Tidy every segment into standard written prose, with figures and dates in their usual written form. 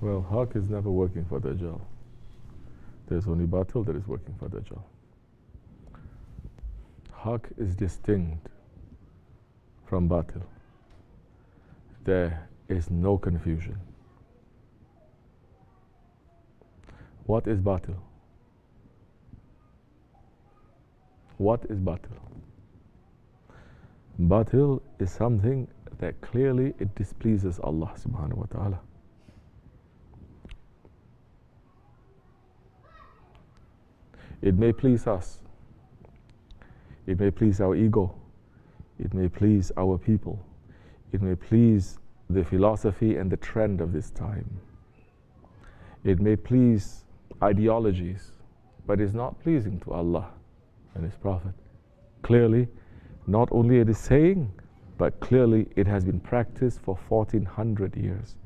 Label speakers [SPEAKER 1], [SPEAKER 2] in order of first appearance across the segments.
[SPEAKER 1] Well, haq is never working for Dajjal. There's only batil that is working for Dajjal. Haq is distinct from batil. There is no confusion. What is batil? What is batil? Batil is something that clearly it displeases Allah subhanahu wa ta'ala. It may please us. It may please our ego. It may please our people. It may please the philosophy and the trend of this time. It may please ideologies, but it's not pleasing to Allah and His Prophet. Clearly, not only it is saying, but clearly it has been practiced for 1400 years.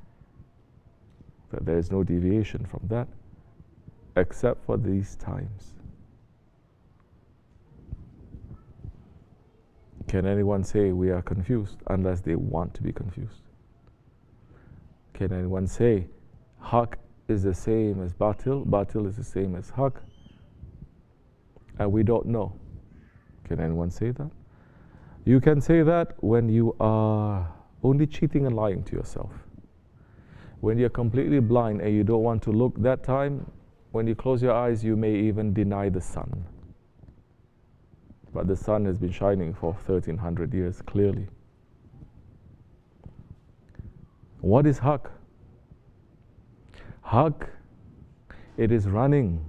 [SPEAKER 1] That there is no deviation from that, except for these times. Can anyone say we are confused unless they want to be confused? Can anyone say haq is the same as batil, batil is the same as haq, and we don't know? Can anyone say that? You can say that when you are only cheating and lying to yourself. When you're completely blind and you don't want to look, that time, when you close your eyes, you may even deny the sun. But the sun has been shining for 1300 years, clearly. What is haq? Haq, it is running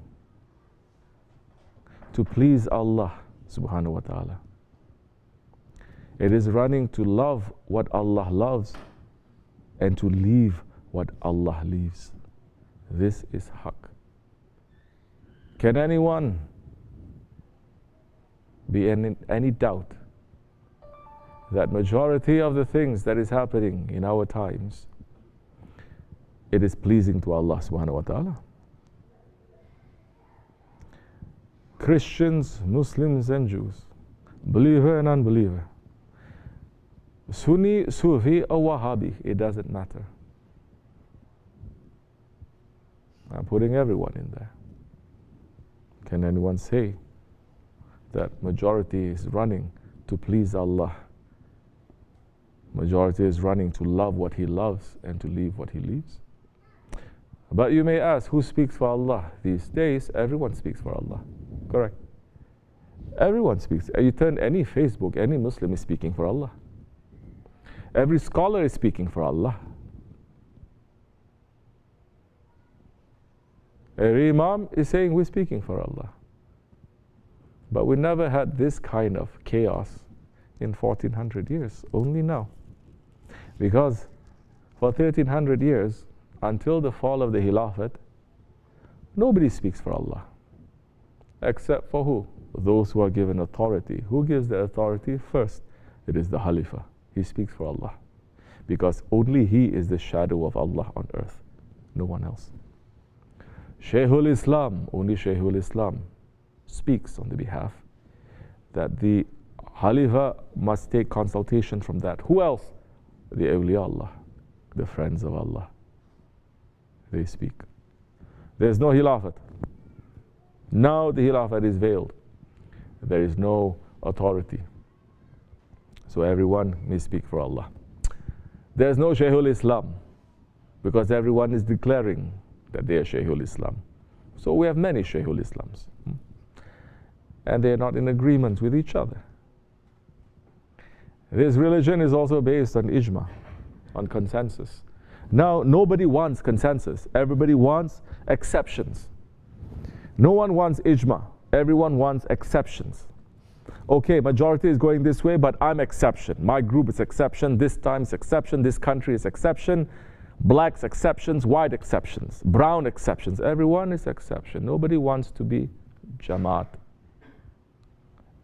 [SPEAKER 1] to please Allah subhanahu wa ta'ala. It is running to love what Allah loves and to leave what Allah leaves. This is haq. Can anyone be in any doubt that majority of the things that is happening in our times, it is pleasing to Allah subhanahu wa ta'ala? Christians, Muslims and Jews, believer and unbeliever, Sunni, Sufi or Wahhabi, it doesn't matter. I'm putting everyone in there. Can anyone say that majority is running to please Allah? Majority is running to love what He loves and to leave what He leaves? But you may ask, who speaks for Allah? These days, everyone speaks for Allah. Correct. Everyone speaks. You turn any Facebook, any Muslim is speaking for Allah. Every scholar is speaking for Allah. Every Imam is saying we're speaking for Allah. But we never had this kind of chaos in 1400 years, only now. Because for 1300 years, until the fall of the Khilafat, nobody speaks for Allah. Except for who? Those who are given authority. Who gives the authority first? It is the Khalifa. He speaks for Allah. Because only he is the shadow of Allah on earth. No one else. Shaykhul Islam, only Shaykhul Islam speaks on the behalf that the Khalifa must take consultation from that. Who else? The awliya Allah, the friends of Allah. They speak. There's no Khilafat. Now the Khilafat is veiled. There is no authority. So everyone may speak for Allah. There's no Shaykhul Islam because everyone is declaring that they are Shaykhul Islam. So we have many Shaykhul Islams. And they are not in agreement with each other. This religion is also based on ijma, on consensus. Now, nobody wants consensus. Everybody wants exceptions. No one wants ijma. Everyone wants exceptions. Okay, majority is going this way, but I'm exception. My group is exception. This time is exception. This country is exception. Blacks exceptions, white exceptions, brown exceptions. Everyone is exception. Nobody wants to be Jamaat.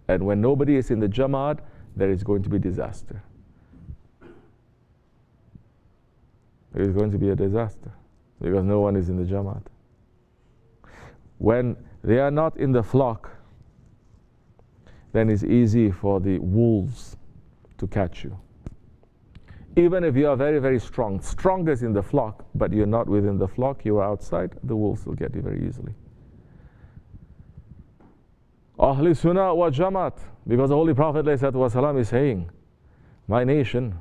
[SPEAKER 1] And when nobody is in the Jamaat, there is going to be disaster. There is going to be a disaster because no one is in the Jamaat. When they are not in the flock, then it's easy for the wolves to catch you. Even if you are very, very strong, strongest in the flock, but you're not within the flock, you are outside, the wolves will get you very easily. Ahli Sunnah wa Jamaat, because the Holy Prophet ﷺ is saying, my nation,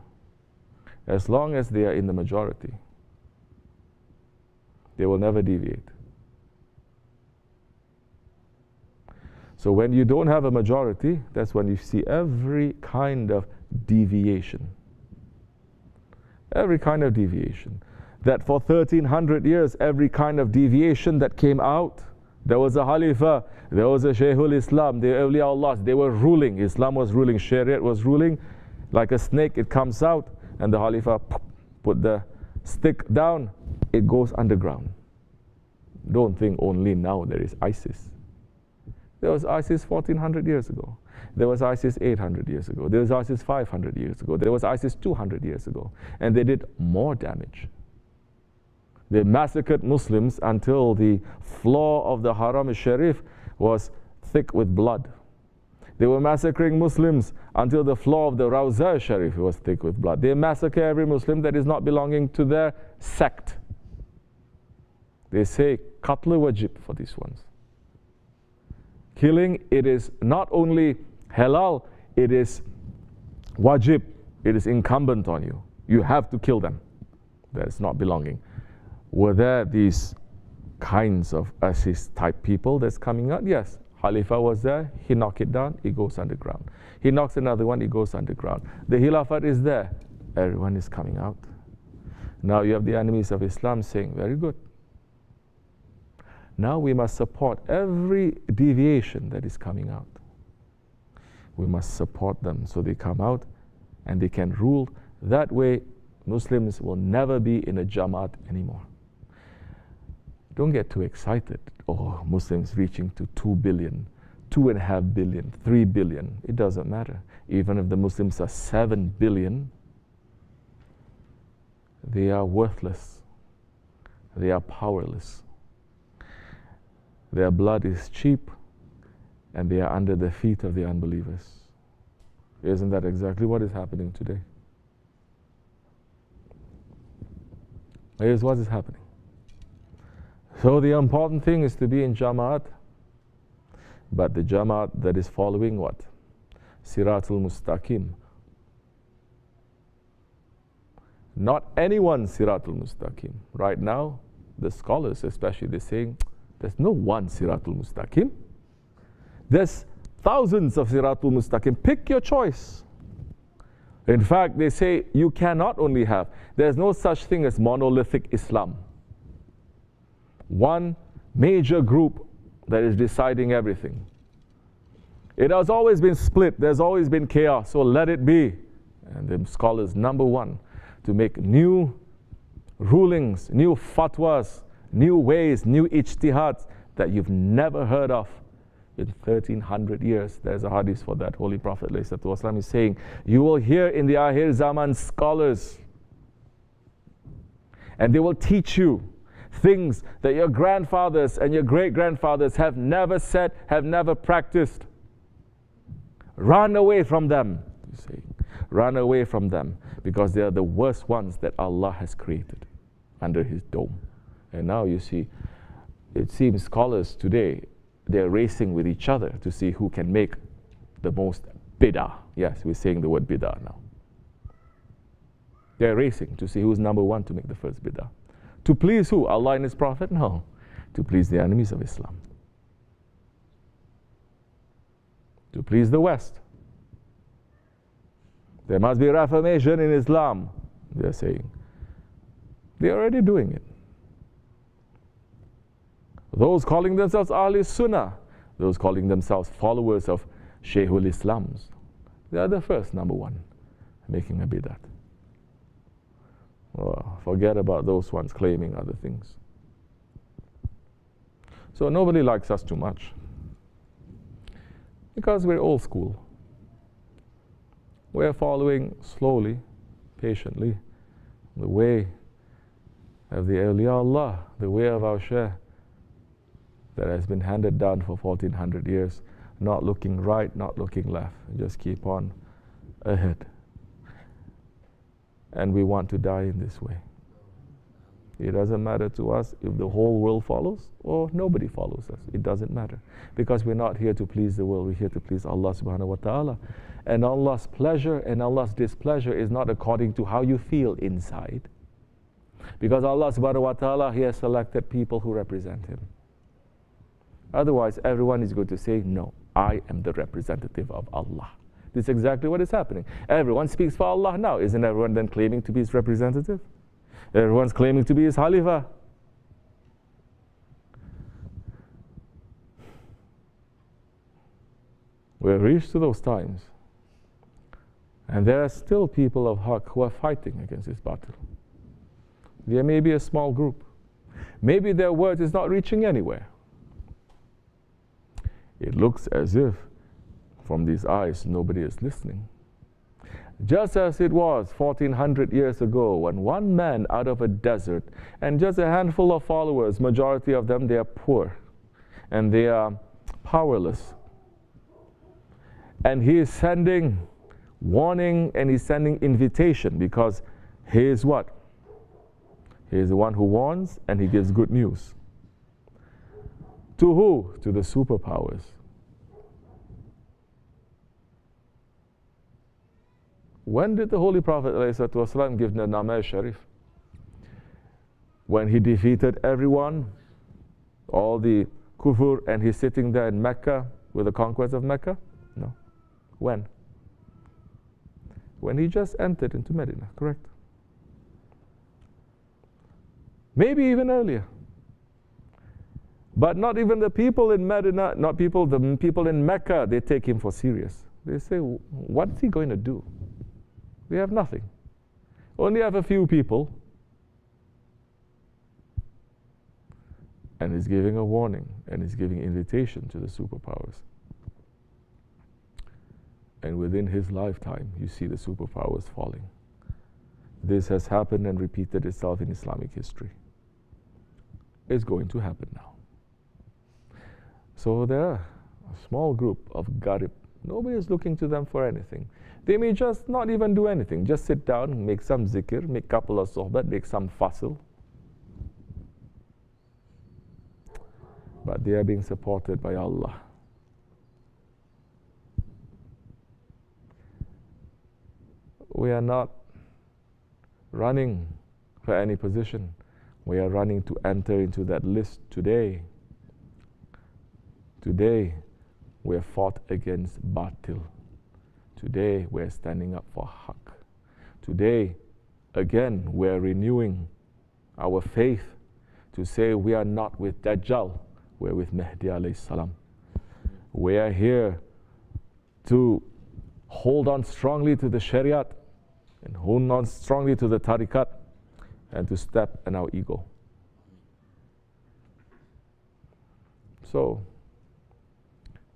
[SPEAKER 1] as long as they are in the majority, they will never deviate. So when you don't have a majority, that's when you see every kind of deviation. Every kind of deviation. That for 1300 years, every kind of deviation that came out, there was a Khalifa, there was a Shaykhul Islam, the awliya Allah, they were ruling. Islam was ruling, Shariat was ruling. Like a snake, it comes out, and the Khalifa put the stick down, it goes underground. Don't think only now there is ISIS. There was ISIS 1400 years ago. There was ISIS 800 years ago. There was ISIS 500 years ago. There was ISIS 200 years ago. And they did more damage. They massacred Muslims until the floor of the Haram al-Sharif was thick with blood. They were massacring Muslims until the floor of the Rawza al-Sharif was thick with blood. They massacre every Muslim that is not belonging to their sect. They say, Qatl wajib for these ones. Killing, it is not only halal, it is wajib. It is incumbent on you. You have to kill them. That is not belonging. Were there these kinds of ISIS type people that's coming out? Yes. Khalifa was there, he knocked it down, he goes underground. He knocks another one, he goes underground. The Khilafat is there, everyone is coming out. Now you have the enemies of Islam saying, very good. Now we must support every deviation that is coming out. We must support them so they come out and they can rule. That way Muslims will never be in a Jamaat anymore. Don't get too excited. Oh, Muslims reaching to 2 billion, 2.5 billion, 3 billion. It doesn't matter. Even if the Muslims are 7 billion, they are worthless. They are powerless. Their blood is cheap and they are under the feet of the unbelievers. Isn't that exactly what is happening today? Here's what is happening. So the important thing is to be in Jamaat, but the Jamaat that is following what? Siratul Mustaqim. Not anyone Siratul Mustaqim. Right now, the scholars especially, they're saying, there's no one Siratul Mustaqim. There's thousands of Siratul Mustaqim. Pick your choice. In fact, they say you cannot only have, there's no such thing as monolithic Islam. One major group that is deciding everything. It has always been split. There's always been chaos. So let it be. And the scholars, number one, to make new rulings, new fatwas, new ways, new ijtihads that you've never heard of in 1300 years. There's a hadith for that. Holy Prophet ﷺ is saying, you will hear in the Akhir Zaman scholars, and they will teach you things that your grandfathers and your great-grandfathers have never said, have never practiced. Run away from them, you say. Run away from them, because they are the worst ones that Allah has created under His dome. And now you see, it seems scholars today, they're racing with each other to see who can make the most bid'ah. Yes, we're saying the word bid'ah now. They're racing to see who's number one to make the first bid'ah. To please who? Allah and His Prophet? No. To please the enemies of Islam. To please the West. There must be reformation in Islam, they're saying. They're already doing it. Those calling themselves Ahli Sunnah, those calling themselves followers of Shaykhul Islams, they are the first, number one, making a bid'ah. Oh, forget about those ones claiming other things. So nobody likes us too much, because we're old school. We're following slowly, patiently, the way of the awliya Allah, the way of our Shaykh that has been handed down for 1400 years, not looking right, not looking left, just keep on ahead. And we want to die in this way. It doesn't matter to us if the whole world follows or nobody follows us. It doesn't matter. Because we're not here to please the world. We're here to please Allah subhanahu wa ta'ala. And Allah's pleasure and Allah's displeasure is not according to how you feel inside. Because Allah subhanahu wa ta'ala, He has selected people who represent Him. Otherwise, everyone is going to say, no, I am the representative of Allah. This is exactly what is happening. Everyone speaks for Allah now. Isn't everyone then claiming to be His representative? Everyone's claiming to be His Khalifa. We've reached to those times. And there are still people of Haqq who are fighting against this battle. There may be a small group. Maybe their words is not reaching anywhere. It looks as if from these eyes nobody is listening. Just as it was 1400 years ago when one man out of a desert and just a handful of followers, majority of them, they are poor and they are powerless. And he is sending warning and he's sending invitation because he is what? He is the one who warns and he gives good news. To who? To the superpowers. When did the Holy Prophet ﷺ give the Nama Sharif? When he defeated everyone, all the kufur, and he's sitting there in Mecca with the conquest of Mecca? No. When? When he just entered into Medina, correct? Maybe even earlier. But not even the people in Medina, the people in Mecca, they take him for serious. They say, what is he going to do? We have nothing. Only have a few people. And he's giving a warning and he's giving invitation to the superpowers. And within his lifetime, you see the superpowers falling. This has happened and repeated itself in Islamic history. It's going to happen now. So there are a small group of Gharib. Nobody is looking to them for anything. They may just not even do anything. Just sit down, make some zikr, make a couple of sohbat, make some fasl. But they are being supported by Allah. We are not running for any position. We are running to enter into that list today. Today, we are fought against batil. Today, we are standing up for haqq. Today, again, we are renewing our faith to say we are not with Dajjal, we are with Mahdi alayhi salam. We are here to hold on strongly to the Shariat and hold on strongly to the Tariqat and to step in our ego. So,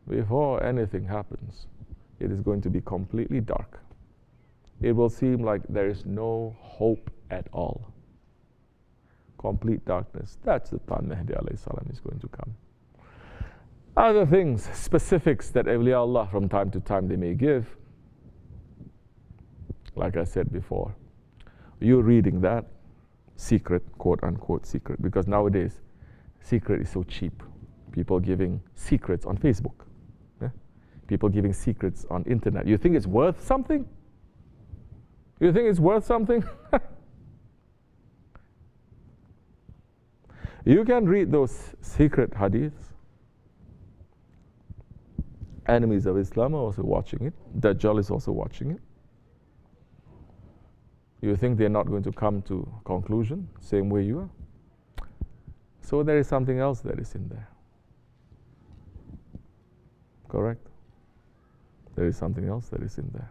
[SPEAKER 1] before anything happens, it is going to be completely dark. It will seem like there is no hope at all. Complete darkness. That's the time Mahdi alayhi salam is going to come. Other things, specifics that awliya Allah from time to time they may give, like I said before, you're reading that secret, quote unquote secret, because nowadays secret is so cheap. People giving secrets on Facebook. People giving secrets on internet. You think it's worth something? You think it's worth something? You can read those secret hadiths. Enemies of Islam are also watching it. Dajjal is also watching it. You think they're not going to come to conclusion, same way you are? So there is something else that is in there. Correct? There is something else that is in there.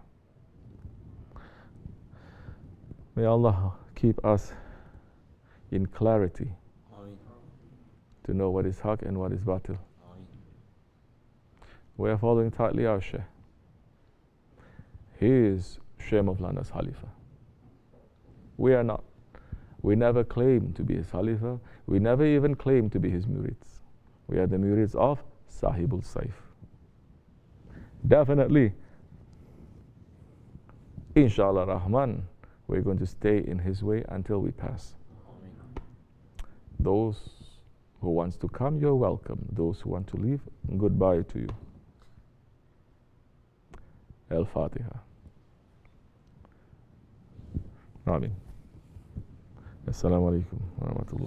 [SPEAKER 1] May Allah keep us in clarity to know what is haqq and what is batil. We are following tightly our Shaykh. He is Shaykh Mawlana's Khalifa. We are not. We never claim to be his Khalifa. We never even claim to be his murids. We are the murids of Sahibul Saif. Definitely, inshallah Rahman, We're going to stay in His way until we pass. Those who wants to come, you're welcome. Those who want to leave, goodbye to you. Al-Fatiha. Amin. Assalamu alaikum wa rahmatullah.